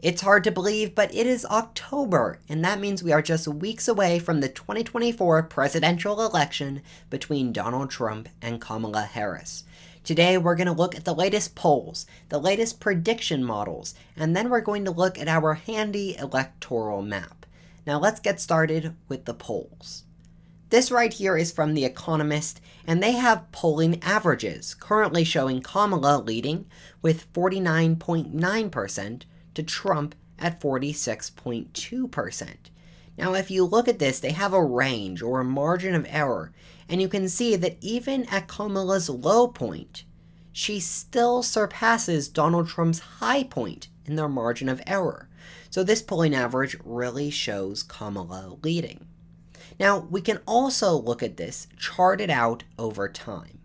It's hard to believe, but it is October, and that means we are just weeks away from the 2024 presidential election between Donald Trump and Kamala Harris. Today, we're going to look at the latest polls, the latest prediction models, and then we're going to look at our handy electoral map. Now let's get started with the polls. This right here is from The Economist, and they have polling averages, currently showing Kamala leading with 49.9%, to Trump at 46.2%. Now, if you look at this, they have a range or a margin of error, and you can see that even at Kamala's low point, she still surpasses Donald Trump's high point in their margin of error. So this polling average really shows Kamala leading. Now, we can also look at this charted out over time.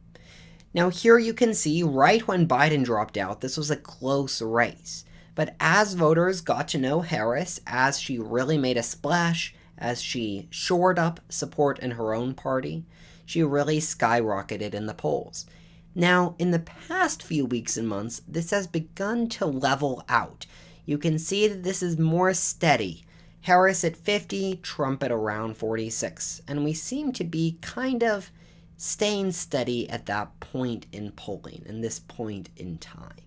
Now, here you can see right when Biden dropped out, this was a close race. But as voters got to know Harris, as she really made a splash, as she shored up support in her own party, she really skyrocketed in the polls. Now, in the past few weeks and months, this has begun to level out. You can see that this is more steady. Harris at 50, Trump at around 46, and we seem to be kind of staying steady at that point in polling, in this point in time.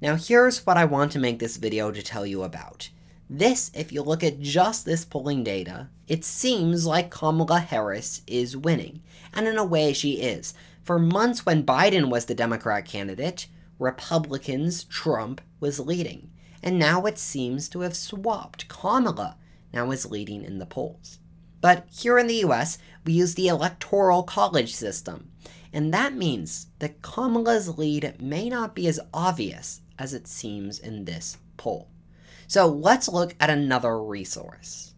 Now here's what I want to make this video to tell you about. This, if you look at just this polling data, it seems like Kamala Harris is winning. And in a way she is. For months when Biden was the Democrat candidate, Republicans, Trump was leading. And now it seems to have swapped. Kamala now is leading in the polls. But here in the US, we use the Electoral College system. And that means that Kamala's lead may not be as obvious as it seems in this poll. So let's look at another resource.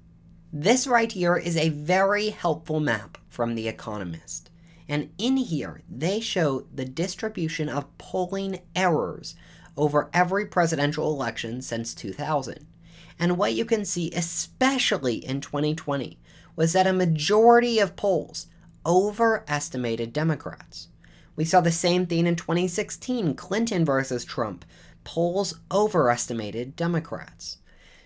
This right here is a very helpful map from The Economist. And in here, they show the distribution of polling errors over every presidential election since 2000. And what you can see, especially in 2020, was that a majority of polls overestimated Democrats. We saw the same thing in 2016, Clinton versus Trump. Polls overestimated Democrats.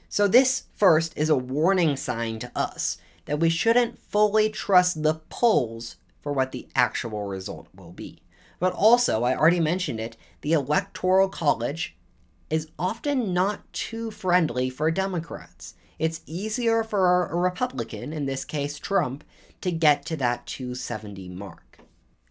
So this first is a warning sign to us that we shouldn't fully trust the polls for what the actual result will be. But also, I already mentioned it, the Electoral College is often not too friendly for Democrats. It's easier for a Republican, in this case Trump, to get to that 270 mark.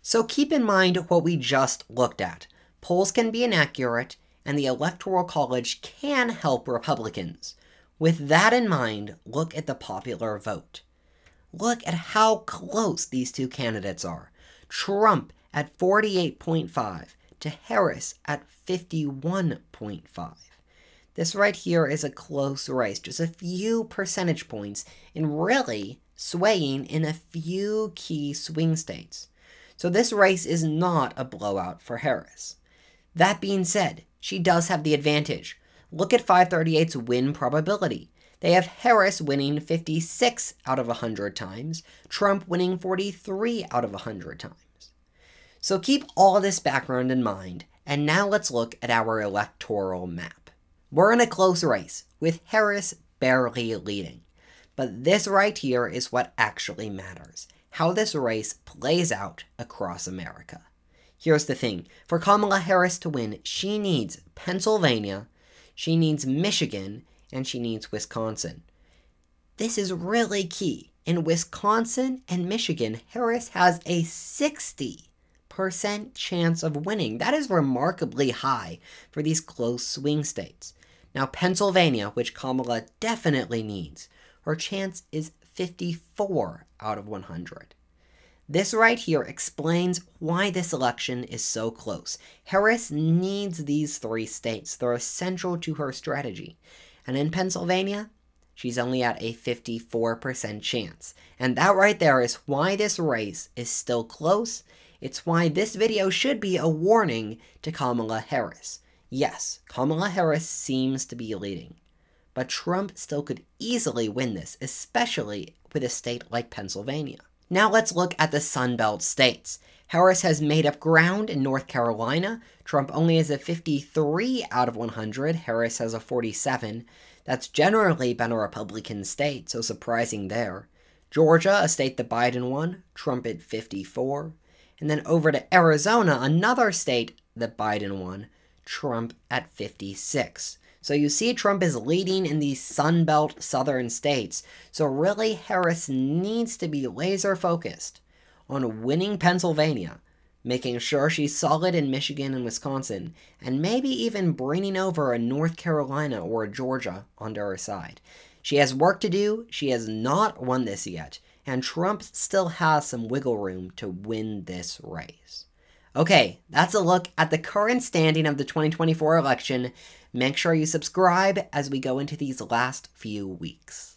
So keep in mind what we just looked at. Polls can be inaccurate, and the Electoral College can help Republicans. With that in mind, look at the popular vote. Look at how close these two candidates are. Trump at 48.5 to Harris at 51.5. This right here is a close race, just a few percentage points, and really swaying in a few key swing states. So this race is not a blowout for Harris. That being said, she does have the advantage. Look at 538's win probability. They have Harris winning 56 out of 100 times, Trump winning 43 out of 100 times. So keep all this background in mind, and now let's look at our electoral map. We're in a close race, with Harris barely leading. But this right here is what actually matters, how this race plays out across America. Here's the thing, for Kamala Harris to win, she needs Pennsylvania, she needs Michigan, and she needs Wisconsin. This is really key. In Wisconsin and Michigan, Harris has a 60% chance of winning. That is remarkably high for these close swing states. Now Pennsylvania, which Kamala definitely needs, her chance is 54 out of 100. This right here explains why this election is so close. Harris needs these three states. They're essential to her strategy. And in Pennsylvania, she's only at a 54% chance. And that right there is why this race is still close. It's why this video should be a warning to Kamala Harris. Yes, Kamala Harris seems to be leading. But Trump still could easily win this, especially with a state like Pennsylvania. Now let's look at the Sun Belt states. Harris has made up ground in North Carolina. Trump only has a 53 out of 100. Harris has a 47. That's generally been a Republican state, so surprising there. Georgia, a state that Biden won, Trump at 54. And then over to Arizona, another state that Biden won, Trump at 56. So you see Trump is leading in these Sun Belt southern states. So really Harris needs to be laser focused on winning Pennsylvania, making sure she's solid in Michigan and Wisconsin, and maybe even bringing over a North Carolina or a Georgia onto her side. She has work to do. She has not won this yet, and Trump still has some wiggle room to win this race. Okay, that's a look at the current standing of the 2024 election. Make sure you subscribe as we go into these last few weeks.